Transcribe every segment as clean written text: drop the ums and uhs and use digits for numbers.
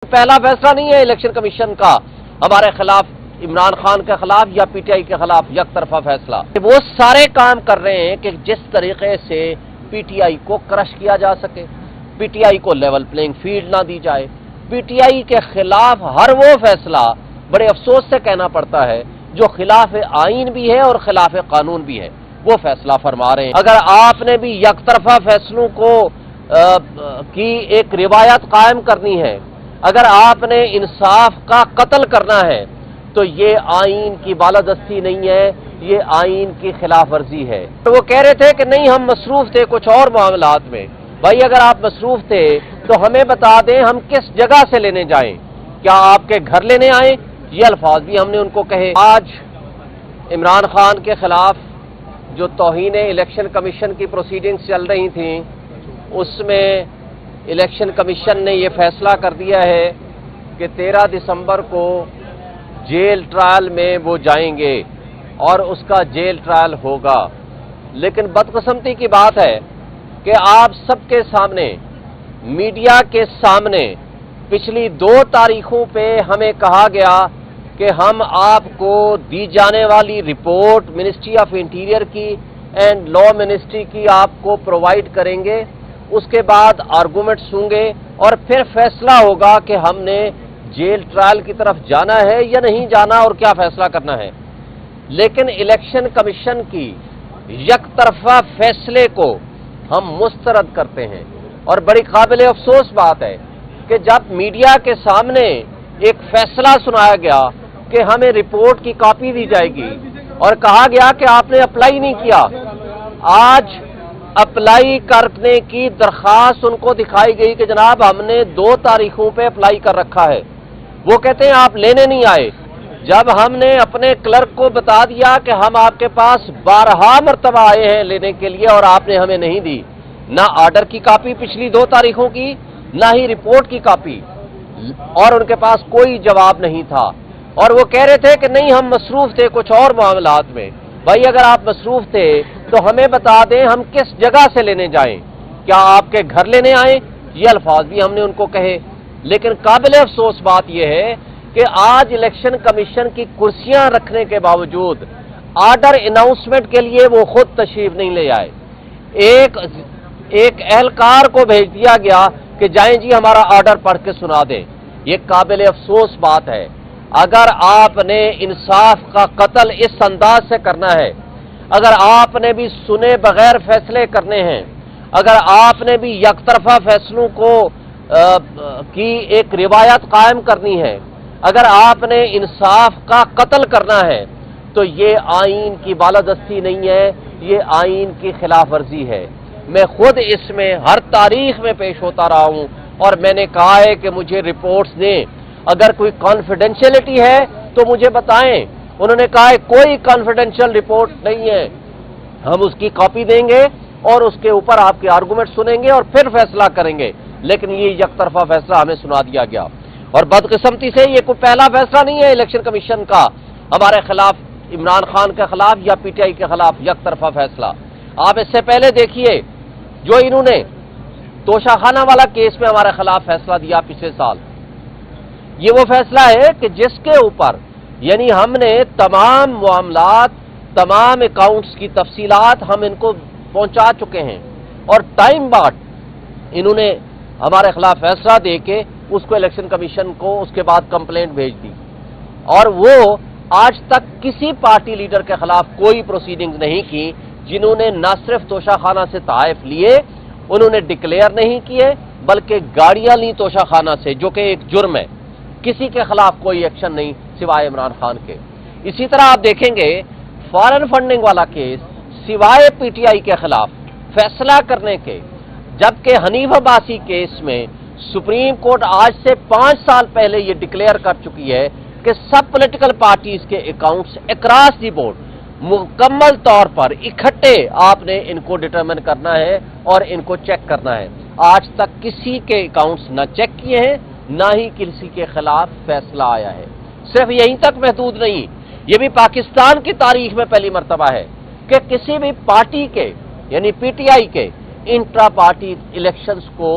पहला फैसला नहीं है इलेक्शन कमीशन का हमारे खिलाफ, इमरान खान के खिलाफ या पीटीआई के खिलाफ एक तरफा फैसला। वो सारे काम कर रहे हैं कि जिस तरीके से पीटीआई को क्रश किया जा सके, पीटीआई को लेवल प्लेइंग फील्ड ना दी जाए। पीटीआई के खिलाफ हर वो फैसला बड़े अफसोस से कहना पड़ता है जो खिलाफ आइन भी है और खिलाफ कानून भी है, वो फैसला फरमा रहे हैं। अगर आपने भी एक तरफा फैसलों को की एक रिवायत कायम करनी है, अगर आपने इंसाफ का कत्ल करना है, तो ये आइन की बालादस्ती नहीं है, ये आइन की खिलाफ वर्जी है। तो वो कह रहे थे कि नहीं हम मसरूफ थे कुछ और मामलात में। भाई अगर आप मसरूफ थे तो हमें बता दें हम किस जगह से लेने जाएं, क्या आपके घर लेने आए? ये अल्फाज भी हमने उनको कहे। आज इमरान खान के खिलाफ जो तौहीन इलेक्शन कमीशन की प्रोसीडिंग्स चल रही थी, उसमें इलेक्शन कमीशन ने ये फैसला कर दिया है कि 13 दिसंबर को जेल ट्रायल में वो जाएंगे और उसका जेल ट्रायल होगा। लेकिन बदकिस्मती की बात है कि आप सबके सामने, मीडिया के सामने पिछली 2 तारीखों पे हमें कहा गया कि हम आपको दी जाने वाली रिपोर्ट मिनिस्ट्री ऑफ इंटीरियर की एंड लॉ मिनिस्ट्री की आपको प्रोवाइड करेंगे, उसके बाद आर्गूमेंट्स होंगे और फिर फैसला होगा कि हमने जेल ट्रायल की तरफ जाना है या नहीं जाना और क्या फैसला करना है। लेकिन इलेक्शन कमीशन की एक तरफा फैसले को हम मुस्तरद करते हैं और बड़ी काबिल अफसोस बात है कि जब मीडिया के सामने एक फैसला सुनाया गया कि हमें रिपोर्ट की कॉपी दी जाएगी और कहा गया कि आपने अप्लाई नहीं किया, आज अप्लाई करने की दरखास्त उनको दिखाई गई कि जनाब हमने 2 तारीखों पे अप्लाई कर रखा है। वो कहते हैं आप लेने नहीं आए। जब हमने अपने क्लर्क को बता दिया कि हम आपके पास 12 मरतबा आए हैं लेने के लिए और आपने हमें नहीं दी, ना ऑर्डर की कॉपी पिछली 2 तारीखों की, ना ही रिपोर्ट की कॉपी, और उनके पास कोई जवाब नहीं था। और वो कह रहे थे कि नहीं हम मसरूफ थे कुछ और मामलात में। भाई अगर आप मसरूफ थे तो हमें बता दें हम किस जगह से लेने जाएं, क्या आपके घर लेने आए? ये अल्फाज भी हमने उनको कहे। लेकिन काबिल अफसोस बात यह है कि आज इलेक्शन कमीशन की कुर्सियां रखने के बावजूद ऑर्डर अनाउंसमेंट के लिए वो खुद तशरीफ नहीं ले आए। एक एहलकार को भेज दिया गया कि जाएं जी हमारा ऑर्डर पढ़ के सुना दें। ये काबिल अफसोस बात है। अगर आपने इंसाफ का कत्ल इस अंदाज से करना है, अगर आपने भी सुने बगैर फैसले करने हैं, अगर आपने भी एक तरफा फैसलों को की एक रिवायत कायम करनी है, अगर आपने इंसाफ का कत्ल करना है, तो ये आइन की बालादस्ती नहीं है, ये आइन की खिलाफ वर्जी है। मैं खुद इसमें हर तारीख में पेश होता रहा हूं और मैंने कहा है कि मुझे रिपोर्ट्स दें, अगर कोई कॉन्फिडेंशियलिटी है तो मुझे बताएं। उन्होंने कहा है कोई कॉन्फिडेंशियल रिपोर्ट नहीं है, हम उसकी कॉपी देंगे और उसके ऊपर आपके आर्गूमेंट सुनेंगे और फिर फैसला करेंगे। लेकिन ये एक तरफा फैसला हमें सुना दिया गया और बदकिस्मती से ये कोई पहला फैसला नहीं है इलेक्शन कमीशन का हमारे खिलाफ, इमरान खान के खिलाफ या पीटीआई के खिलाफ एक तरफा फैसला। आप इससे पहले देखिए जो इन्होंने तोशाखाना वाला केस में हमारे खिलाफ फैसला दिया पिछले साल, ये वो फैसला है कि जिसके ऊपर यानी हमने तमाम मामलात, तमाम अकाउंट्स की तफसीलात हम इनको पहुंचा चुके हैं और टाइम बाद इन्होंने हमारे खिलाफ फैसला दे के उसको इलेक्शन कमीशन को उसके बाद कंप्लेंट भेज दी और वो आज तक किसी पार्टी लीडर के खिलाफ कोई प्रोसीडिंग्स नहीं की जिन्होंने न सिर्फ तोशाखाना से ताइफ लिए, उन्होंने डिक्लेयर नहीं किए, बल्कि गाड़ियां ली तोशाखाना से, जो कि एक जुर्म है। किसी के खिलाफ कोई एक्शन नहीं सिवाय इमरान खान के। इसी तरह आप देखेंगे फॉरेन फंडिंग वाला केस सिवाय पीटीआई के खिलाफ फैसला करने के, जबकि हनीफ अब्बासी केस में सुप्रीम कोर्ट आज से 5 साल पहले ये डिक्लेयर कर चुकी है कि सब पॉलिटिकल पार्टीज के अकाउंट्स अक्रॉस दी बोर्ड मुकम्मल तौर पर इकट्ठे आपने इनको डिटरमिन करना है और इनको चेक करना है। आज तक किसी के अकाउंट्स न चेक किए हैं, ना ही किसी के खिलाफ फैसला आया है। सिर्फ यहीं तक महदूद नहीं, ये भी पाकिस्तान की तारीख में पहली मर्तबा है कि किसी भी पार्टी के यानी पीटीआई के इंट्रा पार्टी इलेक्शंस को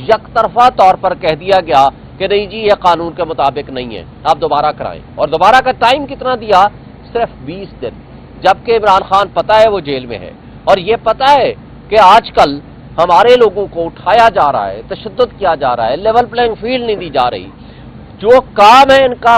यकतरफा तौर पर कह दिया गया کہ نہیں جی یہ قانون کے مطابق نہیں ہے، آپ دوبارہ کرائیں، اور دوبارہ کا ٹائم کتنا دیا؟ صرف 20 دن، جبکہ عمران خان پتہ ہے وہ جیل میں ہے، اور یہ پتہ ہے کہ آج کل ہمارے لوگوں کو اٹھایا جا رہا ہے، تشدد کیا جا رہا ہے، لیول پلینگ فیلڈ نہیں دی جا رہی، جو کام ہے ان کا